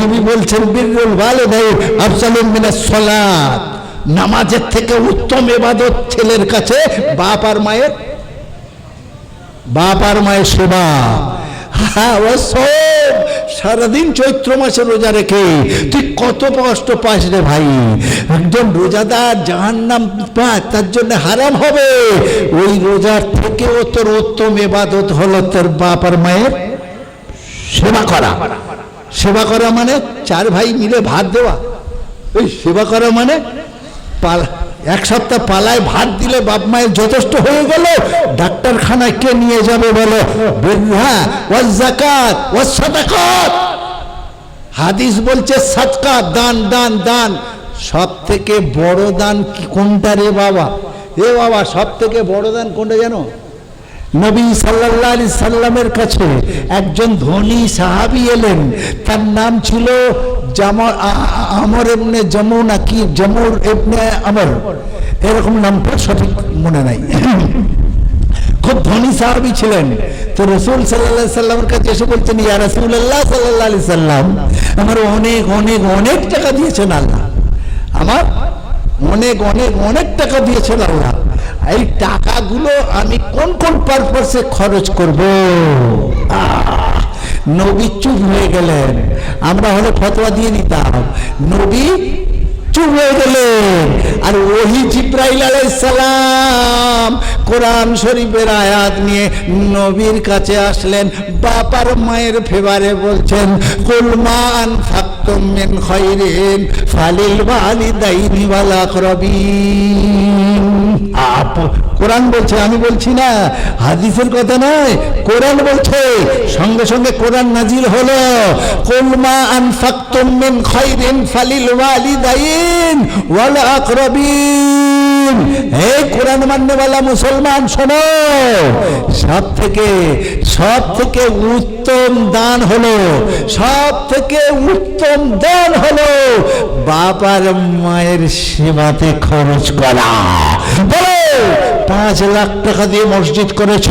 নবী বলছেন বিররুল ওয়ালিদাইন আফজালু মিনাস সালাত, নামাজের থেকে উত্তম ইবাদত ছেলের কাছে বাপ আর মায়ের সেবা। হ্যাঁ, ও সব সারাদিন চৈত্র মাসে রোজা রেখে তুই কত কষ্ট পাস রে ভাই। একজন রোজাদার জাহান্নাম পায়, তার জন্য হারাম হবে। ওই রোজার থেকেও তোর উত্তম ইবাদত হলো তোর বাপ আর মায়ের সেবা করা। সেবা করা মানে চার ভাই মিলে ভাত দেওয়া। ওই সেবা করা মানে এক সপ্তাহ পালায় ভাত দিলে বাপ মায়ের যথেষ্ট হয়ে গেল। ডাক্তারখানায় কে নিয়ে যাবে বলো? যাকাত ওয়া সাদাকাত। হাদিস বলছে সাদকা, দান দান দান। সব থেকে বড় দান কি কোনটা রে বাবা? এ বাবা, সব থেকে বড় দান কোনটা জানো? নবী সাল্লাল্লাহু আলাইহি সাল্লামের কাছে একজন ধনী সাহাবী এলেন, তার নাম ছিল আমর ইবনে জামুনা, কি জামুর ইবনে আমর, এরকম নামটা সঠিক মনে নাই। খুব ধনী সাহাবী ছিলেন। তো রাসূল সাল্লাল্লাহু আলাইহি সাল্লামের কাছে এসে বলতেন, ইয়া রাসূলুল্লাহ সাল্লাল্লাহু আলাইহি সাল্লাম, আমার অনেক অনেক অনেক টাকা দিয়েছেন আল্লাহ, আমার অনেক অনেক অনেক টাকা দিয়েছেন আল্লাহ, এই টাকাগুলো আমি কোন কোন পারপাসে খরচ করব? নবী চুপ হয়ে গেলেন। আমরা হলে ফতোয়া দিয়ে দিতাম, নবী চুপ হয়ে গেলেন। আর ওহী জিবরাইল আলাইহিস সালাম কোরআন শরীফের আয়াত নিয়ে নবীর কাছে আসলেন, বাবার মায়ের ফেভারে বলছেন, কুল মা আনফাকতুম মিন খায়রিন ফালিল ওয়ালিদাইনি ওয়াল আকরাবিন। কোরআন বলছে, আমি বলছি না, হাদিসের কথা নয়, কোরআন বলছে। সঙ্গে সঙ্গে কোরআন নাজিল হলো, কুল মা আনফাকতুম মিন খায়রিন ফালিল ওয়ালিদাইন ওয়াল আকরাবিন। হে কোরআন মাননেওয়ালা মুসলমান শোনো, সব থেকে উত্তম দান হলো, সব থেকে উত্তম দান হলো বাপ আর মায়ের সেবাতে খরচ করা। বলো, 5 লাখ টাকা দিয়ে মসজিদ করেছ,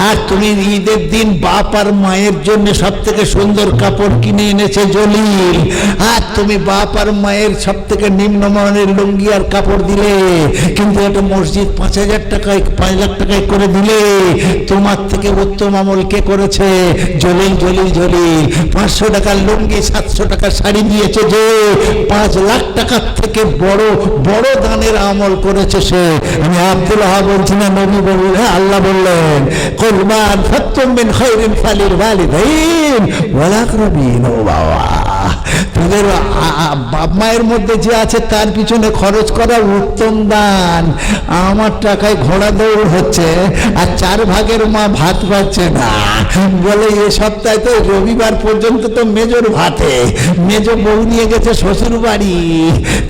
আর তুমি ঈদের দিন বাপ আর মায়ের জন্য সব থেকে সুন্দর কাপড় কিনে এনেছে জলিল, আর তুমি বাপ আর মায়ের সব থেকে নিম্নমানের লুঙ্গি আর কাপড় দিলে, কিন্তু একটা মসজিদ 5,000 টাকায় 5 লাখ টাকায় করে দিলে, তোমার থেকে উত্তম আমল কে করেছে? জলিল জলিল জলিল। 500 টাকার লুঙ্গি 700 টাকার শাড়ি দিয়েছে যে, 5 লাখ টাকার থেকে বড় বড় দানের আমল করেছে সে। আমি আব্দুল ওয়াহাব বলছি না, নবী বললেন, আল্লাহ বললেন, কুল মা আনফাকতুম মিন খায়রিন ফালিল ওয়ালিদাইন ওয়াল আকরাবিন। ও বাবা, তোদের বাপ মায়ের মধ্যে যে আছে তার পিছনে খরচ করা উত্তম দান। আমার টাকায় ঘোড়া দৌড় হচ্ছে, আর 4 ভাগের মা ভাত পাচ্ছে না, বলে এ সপ্তাহে তো রবিবার পর্যন্ত তো মেজর ভাতে, মেজ বউ নিয়ে গেছে শ্বশুর বাড়ি।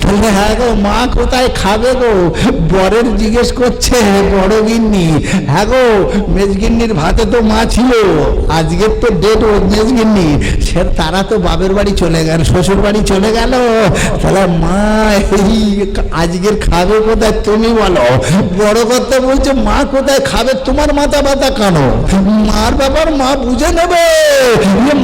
তাহলে হ্যাঁ গো, মা কোথায় খাবে গো? বরের জিজ্ঞেস করছে বড় গিন্নি, হ্যাঁ গো মেজগিন্নির ভাতে তো মা ছিল, আজকের তো ডেট ও মেজগিন্নি, সে তারা তো বাপের বাড়ি চলে গেল, শ্বশুর বাড়ি চলে গেল, তাহলে মা এই আজকের খাবে কোথায় তুমি বলো? বড় কথা বলছে, মা কোথায় খাবে? তোমার মাথা ব্যথা কেন? মার ব্যাপার মা বুঝে নেবে।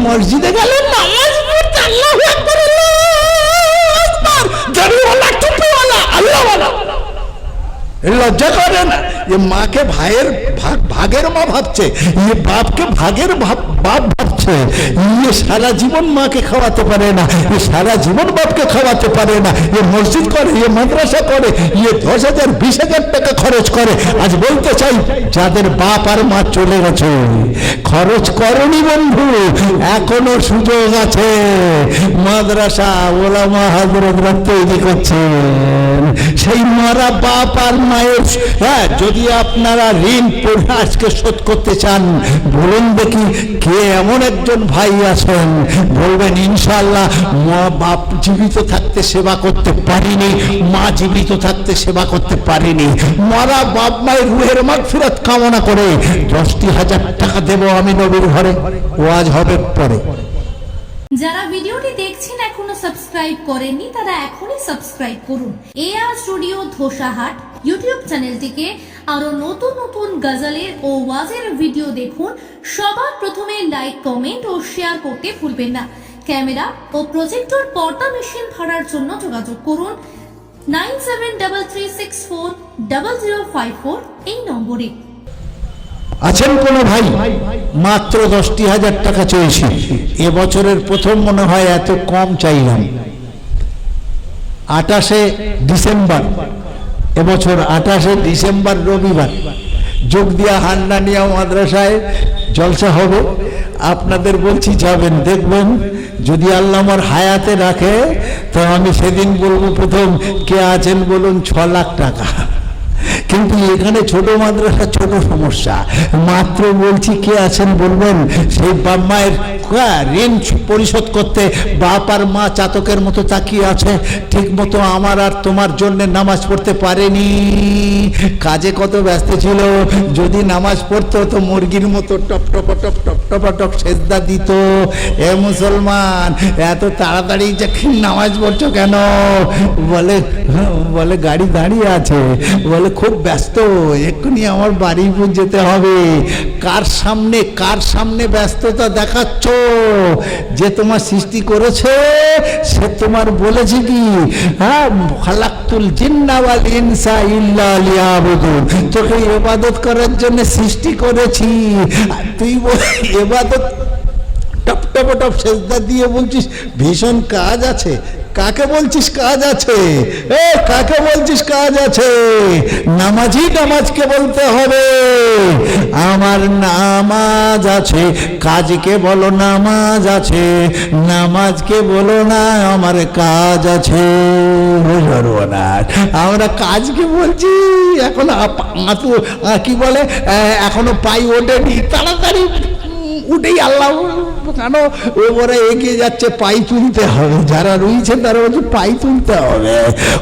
মসজিদে গেলে নামাজ পড়তে আল্লাহু আকবার, আল্লাহু আকবার, দাড়িওয়ালা টুপিওয়ালা আল্লাহওয়ালা, লজ্জা করে না? যে মাকে ভাগের মা ভাবছে, ইয়ে বাপকে ভাগের বাপ ভাবছে, ইয়ে সারা জীবন মাকে খাওয়াতে পারে না, ইয়ে সারা জীবন বাপকে খাওয়াতে পারে না, ইয়ে মসজিদ করে, ইয়ে মাদ্রাসা করে, ইয়ে 10,000 20,000 টাকা খরচ করে। আজ বলতে চাই, যাদের বাপ আর মা চলে গেছে, খরচ করনি বন্ধু, এখনো সুযোগ আছে। মাদ্রাসা ওলামা হযরতরা তৈরি করছেন, সেই মারা বাপ আর মায়ের, হ্যাঁ, যদি আপনারা ঋণ পড়ে আজকে শোধ করতে চান, বলুন দেখি কে এমন একজন ভাই আছেন বলবেন ইনশাআল্লাহ মা বাপ জীবিত থাকতে সেবা করতে পারিনি, মা জীবিত থাকতে সেবা করতে পারিনি, মারা বাপ মায়ের রুহের মাগফিরাত কামনা করে 10,000 টাকা দেব আমি নবীর ঘরে, ওয়াজ হবে পরে। যারা ভিডিওটি দেখছেন এখনো সাবস্ক্রাইব করেননি, তারা এখনই সাবস্ক্রাইব করুন। এআর স্টুডিও ধোসাহাট ইউটিউব চ্যানেলটিকে আরো নতুন নতুন গজলের ও ওয়াজের ভিডিও দেখুন। সবার প্রথমে লাইক, কমেন্ট ও শেয়ার করতে ভুলবেন না। ক্যামেরা ও প্রজেক্টর পর্দা মেশিন ভাড়ার জন্য যোগাযোগ করুন 9733640054 এই নম্বরে। আছেন কোনো ভাই? মাত্র 10,000 টাকা চেয়েছি। এবছরের প্রথম মনে হয় এত কম চাইলাম। 28শে ডিসেম্বর, এবছর 28শে ডিসেম্বর রবিবার যোগদিয়া হান্নানিয়া মাদ্রাসায় জলসা হবে। আপনাদের বলছি যাবেন, দেখবেন। যদি আল্লাহ আমার হায়াতে রাখে তো আমি সেদিন বলবো প্রথম কে আছেন বলুন 6 লাখ টাকা। কিন্তু এখানে ছোট মাদ্রাসা, ছোট সমস্যা। মাত্র বলছি কে আছেন বলবেন। সেই বাপ মায়ের ঋণ পরিশোধ করতে বাপ আর মা চাতকের মতো তাকিয়ে আছে, ঠিক মতো আমার আর তোমার জন্য নামাজ পড়তে পারেনি। কাজে কত ব্যস্ত ছিল। যদি নামাজ পড়তো তো মুরগির মতো top top top top top top সেজদা দিত। এ মুসলমান, এত তাড়াতাড়ি যে নামাজ পড়ছো কেন? বলে বলে গাড়ি দাঁড়িয়ে আছে, বলে খুব ব্যস্ত, এক্ষুনি আমার বাড়ি যেতে হবে। কার সামনে ব্যস্ততা দেখাচ্ছ? যে তোমার সৃষ্টি করেছে সে তোমার বলেছে কি, হ্যাঁ, খালাকতুল জিন্না ওয়াল ইনসা ইল্লা লিয়াবুদুন, তোকে ইবাদত করার জন্য সৃষ্টি করেছি। তুই ইবাদত টপ টপ টপ সেজদা দিয়ে বলছিস ভীষণ কাজ আছে। কাকে বলছিস কাজ আছে? এ কাকে বলছিস কাজ আছে? নামাজি নামাজকে বলতে হবে আমার নামাজ আছে। কাজকে বলো নামাজ আছে, নামাজকে বলো না আমার কাজ আছে। আমরা কাজকে বলছি, এখন কি বলে, এখনো পাই ওঠেনি, তাড়াতাড়ি উঠেই আল্লাহ কেন ওরা এগিয়ে যাচ্ছে, পাই তুলতে হবে। যারা রয়েছে তারা বলছে পাই তুলতে হবে।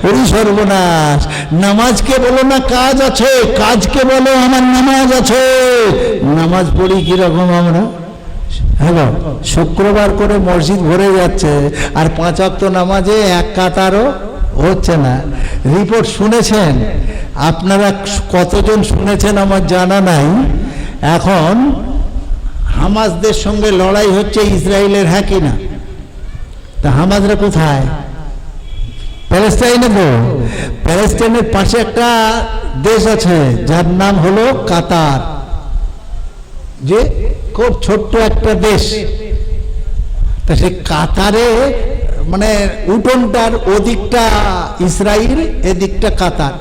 ওই সর্বনাশ। নামাজকে বলো না কাজ আছে, কাজকে বলো আমার নামাজ আছে। নামাজ পড়ি কিরকম আমরা? হ্যালো, শুক্রবার করে মসজিদ ভরে যাচ্ছে, আর 5 ওয়াক্ত নামাজে এক কাতারও হচ্ছে না। রিপোর্ট শুনেছেন আপনারা? কতজন শুনেছেন আমার জানা নাই। এখন হামাসদের সঙ্গে লড়াই হচ্ছে ইসরায়েলের, হ্যাঁ কি না? তা হামাসরা কোথায়? প্যালেস্টাইনে। তো প্যালেস্টাইনের পাশে একটা দেশ আছে যার নাম হলো কাতার, যে খুব ছোট্ট একটা দেশ। তা সে কাতারে মানে উঠোনটার ওদিকটা ইসরায়েল, এদিকটা কাতার।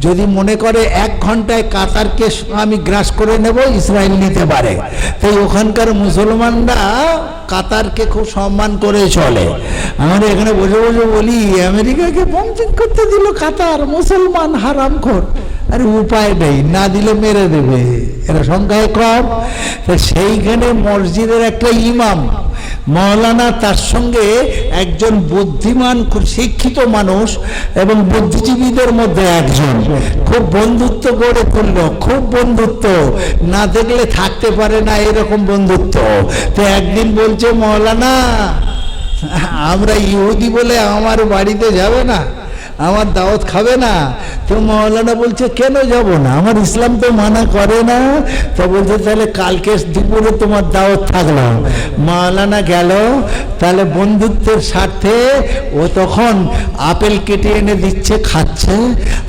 যদি মনে করে 1 ঘন্টায় কাতারকে আমি গ্রাস করে নেব, ইসরায়েল নিতে পারে। তাই ওখানকার মুসলমানরা কাতারকে খুব সম্মান করে চলে। আমরা এখানে বসে বসে বলি আমেরিকাকে বম্বিং করতে দিল কাতার, মুসলমান হারামখোর। আরে উপায় নেই, না দিলে মেরে দেবে, এরা সংখ্যায় কম। সেইখানে মসজিদের একটা ইমাম মৌলানা, তার সঙ্গে একজন বুদ্ধিমান শিক্ষিত মানুষ এবং বুদ্ধিজীবীদের মধ্যে একজন, খুব বন্ধুত্ব গড়ে তুলল। খুব বন্ধুত্ব, না দেখলে থাকতে পারে না এরকম বন্ধুত্ব। তো একদিন বলছে মৌলানা, আমরা ইহুদি বলে আমার বাড়িতে যাবে না, আমার দাওয়াত খাবে না। তো মৌলানা বলছে কেন যাব না, আমার ইসলাম তো মানা করে না। তো বলছে তাহলে কালকে দুপুরে তোমার দাওয়াত থাকলো। মৌলানা গেল, তাহলে বন্ধুত্বের স্বার্থে ও তখন আপেল কেটে এনে দিচ্ছে, খাচ্ছে।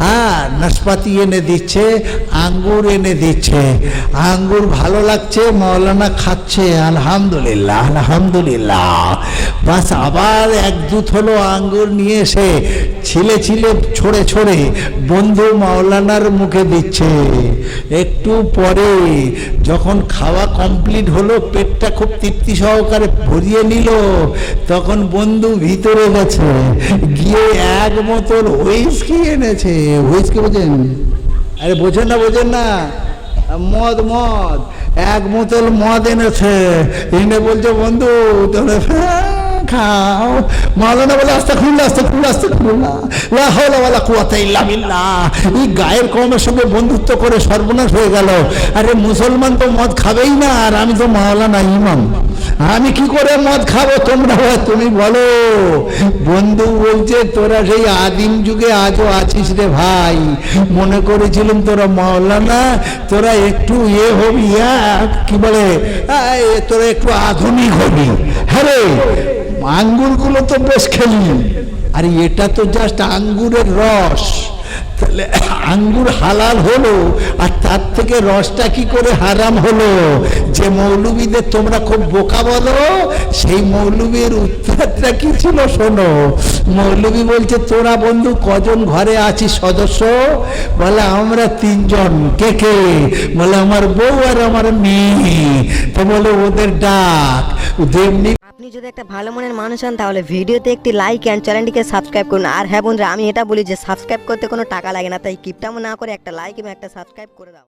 হ্যাঁ, নাশপাতি এনে দিচ্ছে, আঙ্গুর এনে দিচ্ছে। আঙ্গুর ভালো লাগছে, মৌলানা খাচ্ছে, আলহামদুলিল্লাহ আলহামদুলিল্লাহ। বাস আবার 1-2 হলো আঙ্গুর নিয়ে এসে ছিলে ছড়ে ছড়ে বন্ধু মাওলানার মুখে দিচ্ছে। একটু পরে যখন খাওয়া কমপ্লিট হলো, পেটটা খুব তৃপ্তি সহকারে ভরিয়ে নিল, তখন বন্ধু ভিতরে গেছে, গিয়ে 1 বোতল হুইস্কি এনেছে। হুইস্কি বোঝেন? আরে বোঝেন না, মদ 1 বোতল মদ এনেছে। এনে বলছে বন্ধু তোমরা খাও। মাওলানা বলে আস্তাগফিরুল্লাহ, লা হাওলা ওয়ালা কুওয়াতা ইল্লা বিল্লাহ। এই গায়ের কওমের সঙ্গে বন্ধুত্ব করে সর্বনাশ হয়ে গেল। আরে মুসলমান তো মদ খাবেই না, আর আমি তো মাওলানা ইমাম, আমি কি করে মদ খাবো? তুমি বলো। বন্ধু বলছে তোরা সেই আদিম যুগে আজও আছিস রে ভাই। মনে করেছিলাম তোরা মাওলানা, তোরা একটু হবি, কি বলে, তোরা একটু আধুনিক হবি। হ্যাঁ রে, আঙ্গুরগুলো তো বেশ খেলি, আর এটা তো জাস্ট আঙ্গুরের রস। তাহলে আঙ্গুর হালাল হলো, আর তার থেকে রসটা কি করে হারাম হলো? যে মৌলবীদের তোমরা খুব বোকা বলো, সেই মৌলবীর উত্তরটা কি ছিল শোনো। মৌলবী বলছে, তোরা বন্ধু কজন ঘরে আছিস সদস্য? বলে আমরা 3 জন। কে কে? বলে আমার বউ আর আমার মেয়ে। তো বলে ওদের ডাক। তেমনি আপনি যদি একটা ভালো মনের মানুষ হন তাহলে ভিডিওতে একটি লাইক অ্যান্ড চ্যানেলটিকে সাবস্ক্রাইব করুন। আর হ্যাঁ বন্ধুরা, আমি এটা বলি যে সাবস্ক্রাইব করতে কোনো টাকা লাগে না, তাই কিপটামো না করে একটা লাইক এবং একটা সাবস্ক্রাইব করে দাও।